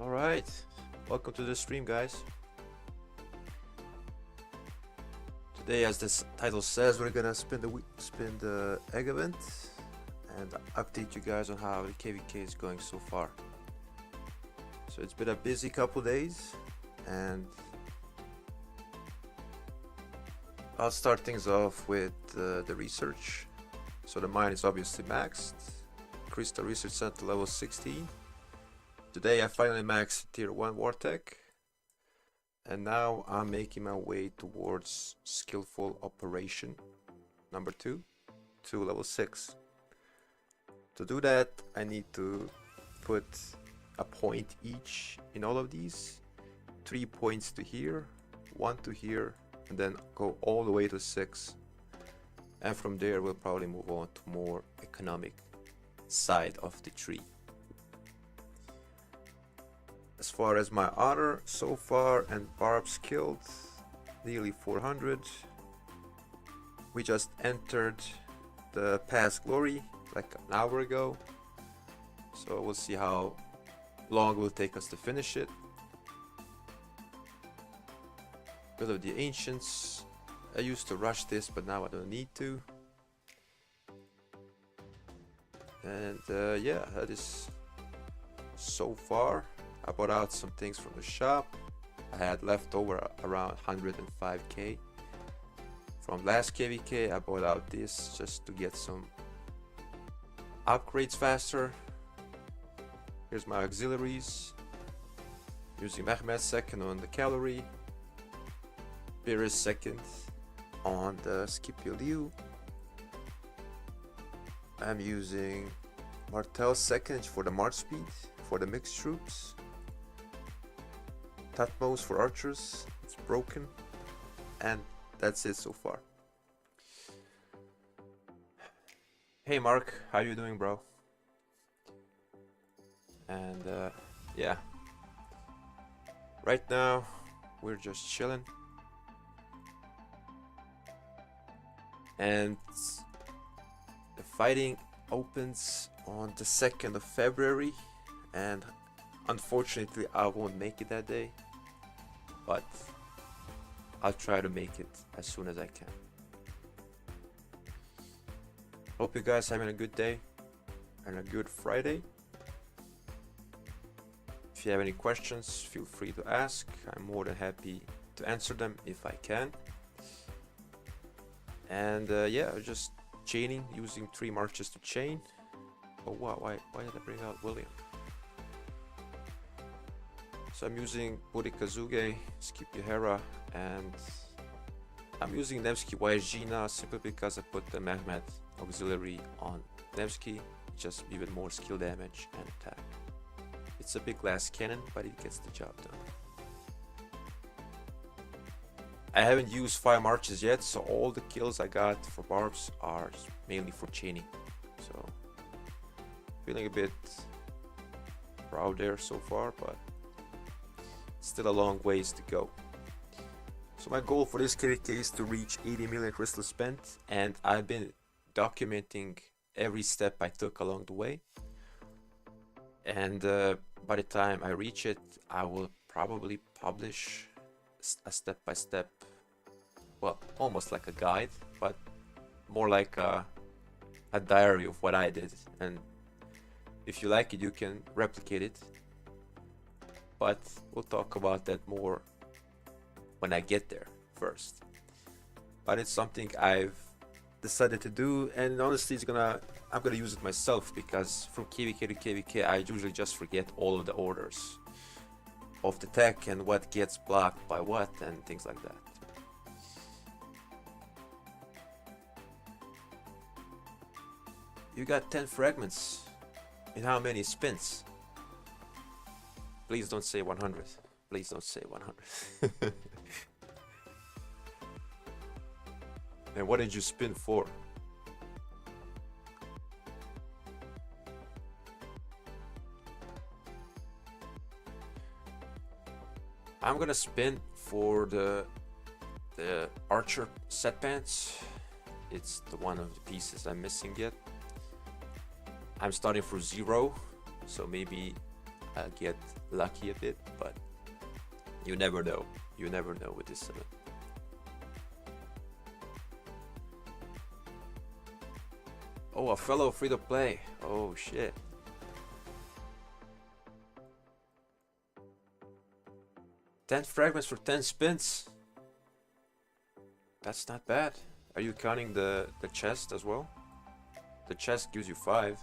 All right, welcome to the stream, guys. Today, as this title says, we're gonna spin the egg event and update you guys on how the KVK is going so far. So it's been a busy couple days, and I'll start things off with the research. So the mine is obviously maxed. Crystal Research Center level 16. Today I finally maxed tier 1 Wartech, and now I'm making my way towards skillful operation number 2 to level 6. To do that, I need to put a point each in all of these. 3 points to here, 1 to here, and then go all the way to 6. And from there we'll probably move on to more economic side of the tree. As far as my honor so far and barbs killed, nearly 400. We just entered the past glory like an hour ago, so we'll see how long it will take us to finish it. Will of the Ancients, I used to rush this, but now I don't need to. And yeah, that is so far. I bought out some things from the shop. I had left over around 105k from last KVK. I bought out this just to get some upgrades faster. Here's my auxiliaries. Using Mehmet second on the cavalry, Beerus second on the Scipio Liu. I'm using Martel second for the march speed for the mixed troops. Tatmos for archers, it's broken, and that's it so far. Hey Mark, how you doing, bro? And yeah, right now we're just chilling, and the fighting opens on the 2nd of February, and unfortunately I won't make it that day, but I'll try to make it as soon as I can. Hope you guys having a good day and a good Friday. If you have any questions, feel free to ask. I'm more than happy to answer them if I can. And yeah, just chaining, using 3 marches to chain. Oh wow, why did I bring out William? So I'm using Burikazuge, Scipio Hera, and I'm using Nevsky YSG now simply because I put the Mehmet auxiliary on Nevsky, just even more skill damage and attack. It's a big glass cannon, but it gets the job done. I haven't used 5 marches yet, so all the kills I got for barbs are mainly for chaining. So feeling a bit proud there so far, but still a long ways to go. So my goal for this KVK is to reach 80 million crystals spent, and I've been documenting every step I took along the way. And by the time I reach it, I will probably publish a step-by-step, well, almost like a guide, but more like a diary of what I did. And if you like it, you can replicate it. But we'll talk about that more when I get there first. But it's something I've decided to do, and honestly I'm gonna use it myself, because from KVK to KVK I usually just forget all of the orders of the tech and what gets blocked by what and things like that. You got 10 fragments in how many spins? Please don't say 100. Please don't say 100. And what did you spin for? I'm gonna spin for the archer set pants. It's the one of the pieces I'm missing yet. I'm starting for 0, so maybe I'll get lucky a bit, but you never know. You never know with this summon. Oh, a fellow free to play. Oh shit. 10 fragments for 10 spins. That's not bad. Are you counting the chest as well? The chest gives you 5.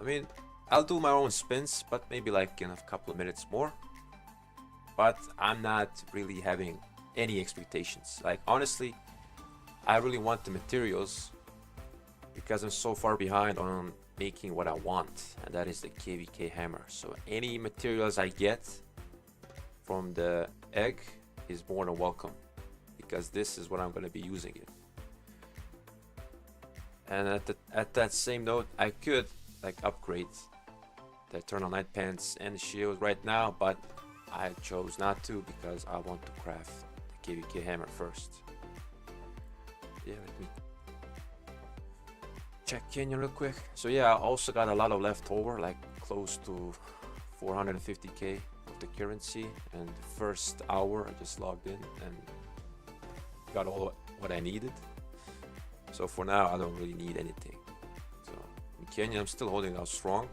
I mean, I'll do my own spins, but maybe like in a couple of minutes more. But I'm not really having any expectations. Like, honestly, I really want the materials because I'm so far behind on making what I want, and that is the KVK hammer. So any materials I get from the egg is more than welcome, because this is what I'm going to be using it. And at that same note, I could like upgrade the Eternal Night Pants and the shield right now, but I chose not to because I want to craft the KVK hammer first. Yeah, let me check Canyon real quick. So yeah, I also got a lot of leftover, like close to 450k of the currency, and the first hour I just logged in and got all what I needed. So for now I don't really need anything. So in Kenya I'm still holding out strong,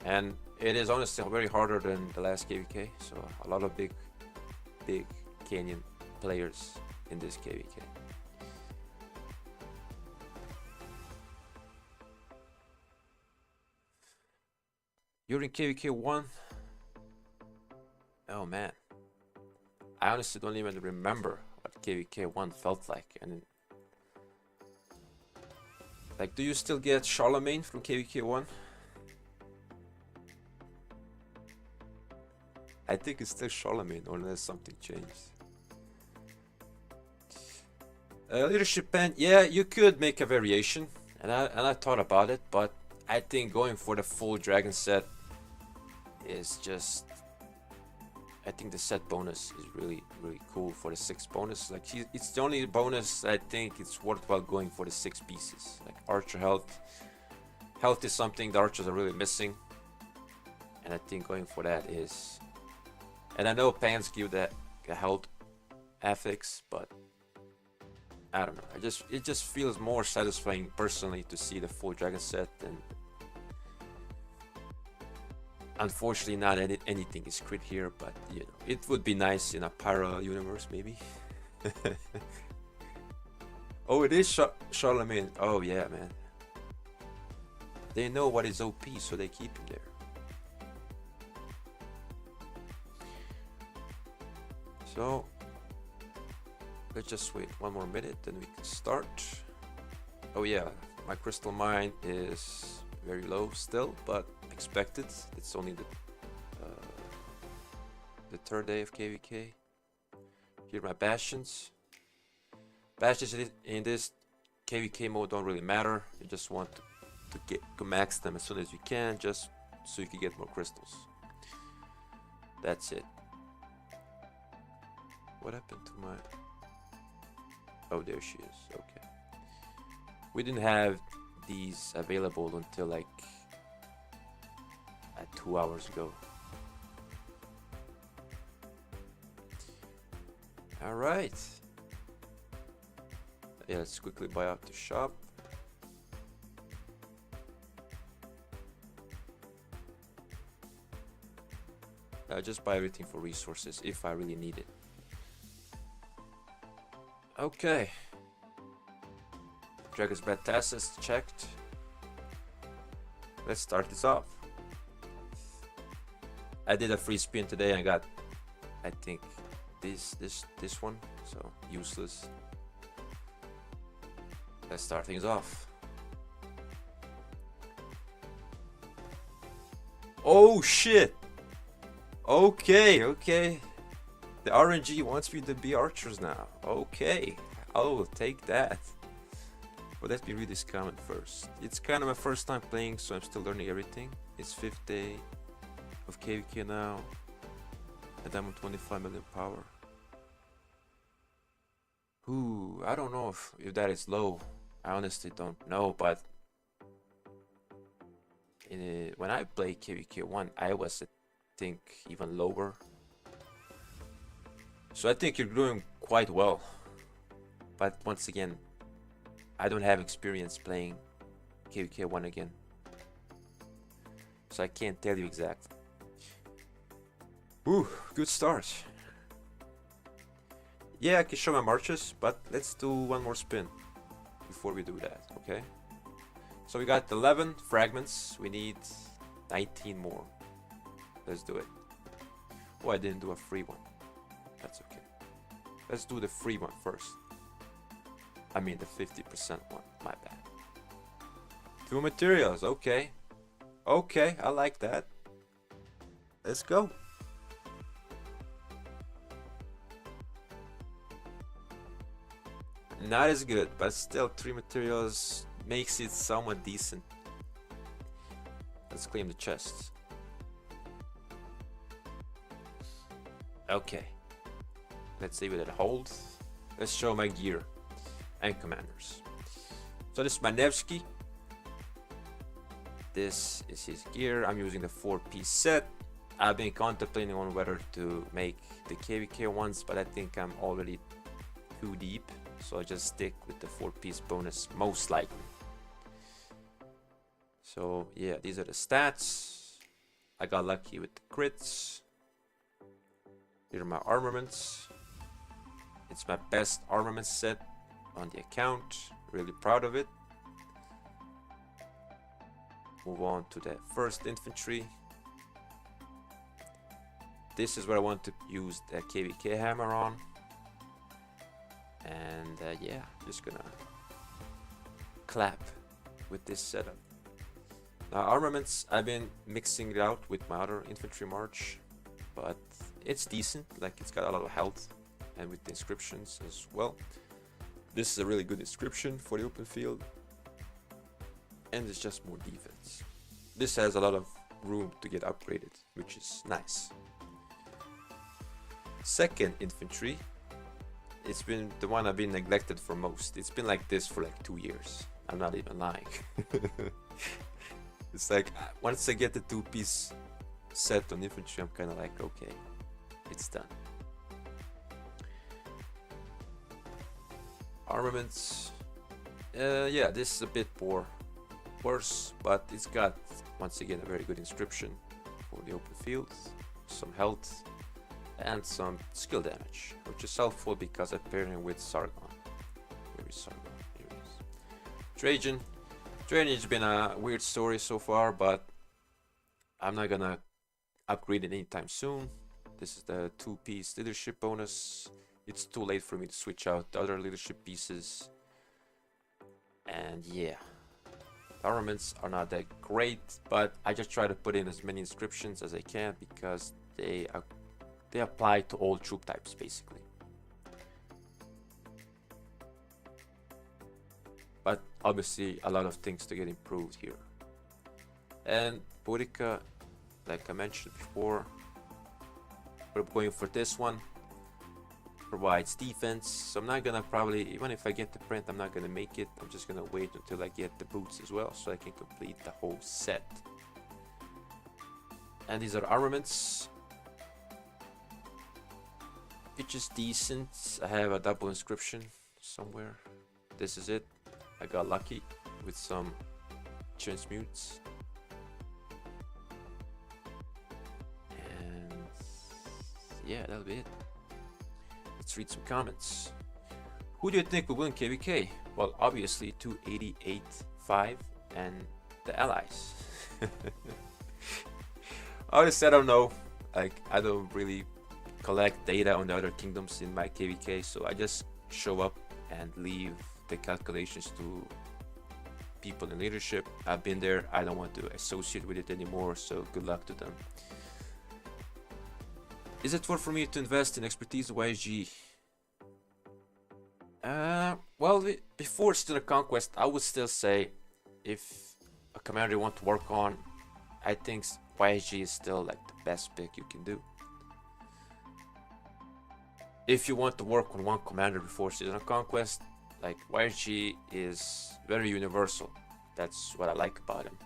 and it is honestly very harder than the last KVK. So a lot of big Kenyan players in this KVK. You're in KVK 1? Oh man, I honestly don't even remember what KVK 1 felt like. And like, do you still get Charlemagne from KVK 1? I think it's still Charlemagne, unless something changed. Leadership pen, yeah, you could make a variation, and I thought about it, but I think going for the full dragon set is just, I think the set bonus is really cool for the 6 bonus. Like, it's the only bonus I think it's worthwhile going for the 6 pieces. Like archer health is something the archers are really missing, and I think going for that is, and I know pants give that a health affix, but I don't know, it just feels more satisfying personally to see the full dragon set. And unfortunately not anything is crit here, but you know, it would be nice in a parallel universe maybe. Oh, it is Charlemagne. Oh yeah, man, they know what is OP, so they keep him there. So let's just wait 1 more minute, then we can start. Oh yeah, my crystal mine is very low still, but expected. It's only the 3rd day of KVK. Here are my bastions. Bastions in this KVK mode don't really matter. You just want to max them as soon as you can, just so you can get more crystals. That's it. What happened to my... Oh, there she is. Okay. We didn't have these available until like 2 hours ago. All right. Yeah, let's quickly buy out the shop. Just buy everything for resources if I really need it. Okay. Dragon's Breath Tasses checked. Let's start this off. I did a free spin today and I got, I think, this one, so useless. Let's start things off. Oh shit! Okay. The RNG wants me to be archers now. Okay, I will take that. But let me read this comment first. It's kind of my first time playing, so I'm still learning everything. It's 5th day of KVK now, and I'm on 25 million power. Ooh, I don't know if that is low. I honestly don't know, but when I played KVK 1, I was, I think, even lower. So I think you're doing quite well. But once again, I don't have experience playing KVK 1 again. So I can't tell you exactly. Ooh, good start. Yeah, I can show my marches, but let's do one more spin before we do that, okay? So we got 11 fragments. We need 19 more. Let's do it. Oh, I didn't do a free one. That's okay. Let's do the free one first. I mean the 50% one. My bad. 2 materials. Okay. Okay, I like that. Let's go. Not as good, but still 3 materials makes it somewhat decent. Let's claim the chests. Okay. Let's see what it holds. Let's show my gear and commanders. So this is my Nevsky. This is his gear. I'm using the 4-piece set. I've been contemplating on whether to make the KVK ones, but I think I'm already too deep. So I just stick with the 4-piece bonus most likely. So yeah, these are the stats. I got lucky with the crits. Here are my armaments. It's my best armament set on the account. Really proud of it. Move on to the first infantry. This is where I want to use the KVK hammer on. And yeah, just gonna clap with this setup. Now armaments, I've been mixing it out with my other infantry march, but it's decent, like it's got a lot of health, and with the inscriptions as well. This is a really good inscription for the open field, and it's just more defense. This has a lot of room to get upgraded, which is nice. Second infantry, it's been the one I've been neglected for most. It's been like this for like 2 years. I'm not even lying. It's like once I get the 2-piece set on infantry, I'm kind of like, okay, it's done. Armaments, yeah, this is a bit worse, but it's got once again a very good inscription for the open field, some health, and some skill damage, which is helpful because I pair him with Sargon. Where is Sargon? Here he is. Trajan. Trajan's been a weird story so far, but I'm not gonna upgrade it anytime soon. This is the 2-piece leadership bonus. It's too late for me to switch out the other leadership pieces. And yeah, armaments are not that great, but I just try to put in as many inscriptions as I can because they apply to all troop types basically. But obviously a lot of things to get improved here. And Boudica, like I mentioned before, we're going for this one. Provides defense, so I'm not gonna probably, even if I get the print, I'm not gonna make it. I'm just gonna wait until I get the boots as well, so I can complete the whole set. And these are armaments, which is decent. I have a double inscription somewhere. This is it. I got lucky with some transmutes. And yeah, that'll be it. Let's read some comments. Who do you think will win KVK? Well, obviously 288.5 and the allies. Honestly, I don't know. Like, I don't really collect data on the other kingdoms in my KVK, so I just show up and leave the calculations to people in leadership. I've been there. I don't want to associate with it anymore, so good luck to them. Is it worth for me to invest in expertise YG? Well, before still a conquest, I would still say if a commander you want to work on, I think YG is still like the best pick you can do. If you want to work on one commander before Season of Conquest, like YG is very universal. That's what I like about him.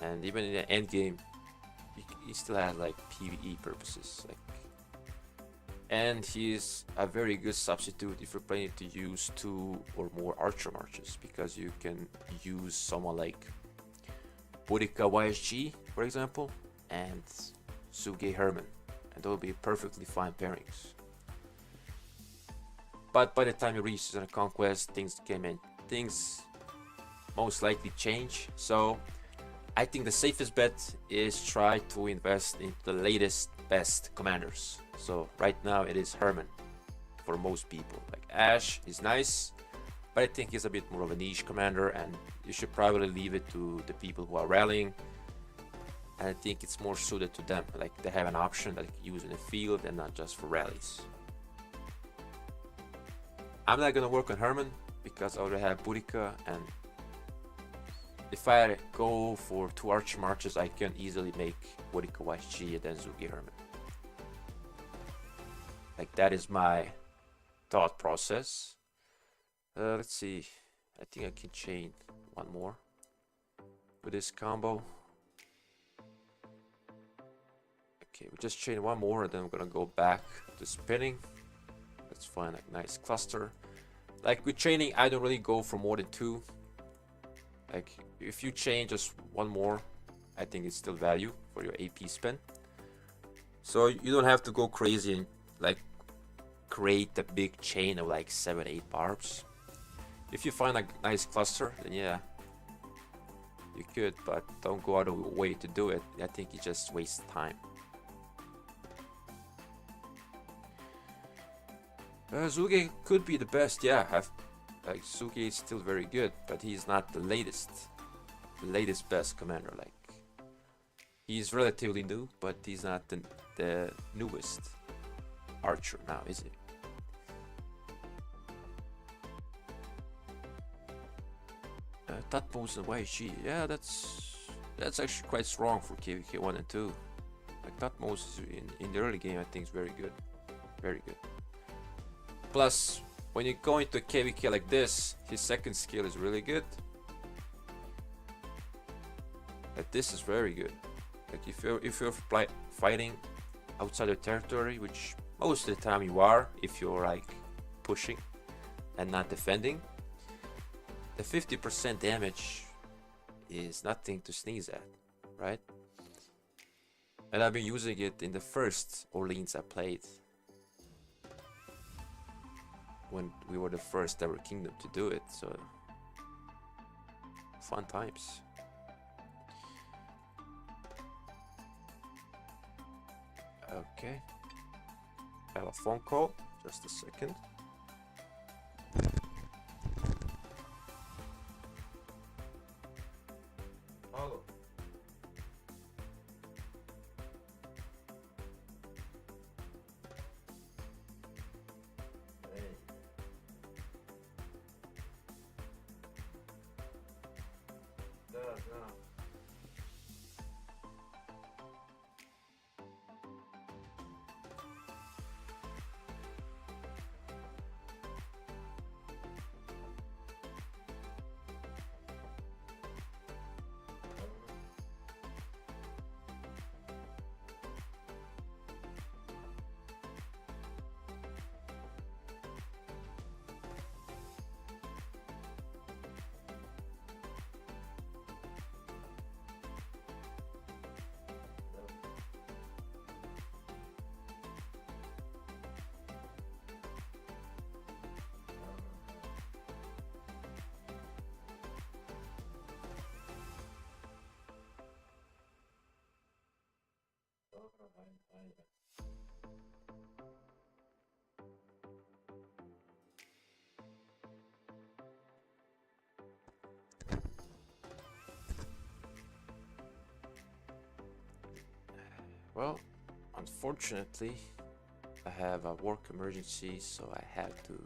And even in the end game, he still has like PvE purposes. Like, and he's a very good substitute if you're planning to use 2 or more archer marches, because you can use someone like Boudica YSG, for example, and Suge Herman, and they'll be perfectly fine pairings. But by the time you reach Season of Conquest, things most likely change. So I think the safest bet is try to invest in the latest best commanders. So right now it is Herman for most people. Like Ash is nice, but I think he's a bit more of a niche commander, and you should probably leave it to the people who are rallying. And I think it's more suited to them. Like they have an option that they can use in the field and not just for rallies. I'm not gonna work on Herman because I already have Boudica, and if I go for 2 archer marches, I can easily make Boudica YG and then Suge Herman. Like that is my thought process. Let's see. I think I can chain one more with this combo. Okay, we just chain one more, and then we're gonna go back to spinning. Let's find a nice cluster. Like with training, I don't really go for more than 2. Like if you chain just one more, I think it's still value for your AP spend. So you don't have to go crazy and like create a big chain of like 7-8 barbs. If you find a nice cluster, then yeah, you could, but don't go out of your way to do it. I think you just waste time. Suge could be the best, yeah. Like Suge is still very good, but he's not the latest best commander. Like he's relatively new, but he's not the newest archer now, is he? Tatmos and YG, yeah, that's actually quite strong for KVK 1 and 2. Like Tatmos in the early game, I think is very good, very good. Plus, when you go into a KVK like this, his second skill is really good. Like this is very good. Like if you're fighting outside your territory, which most of the time you are, if you're like pushing and not defending, the 50% damage is nothing to sneeze at, right? And I've been using it in the first Orleans I played, when we were the first ever kingdom to do it, so fun times. Okay, I have a phone call, just a second. Hello. Well, unfortunately, I have a work emergency, so I have to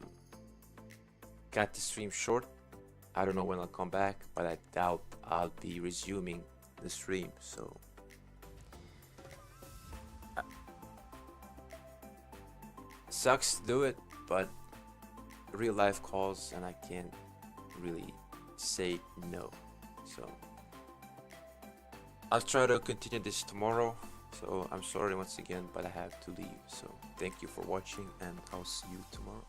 cut the stream short. I don't know when I'll come back, but I doubt I'll be resuming the stream, so sucks to do it, but real life calls and I can't really say no. So I'll try to continue this tomorrow. So I'm sorry once again, but I have to leave. So thank you for watching and I'll see you tomorrow.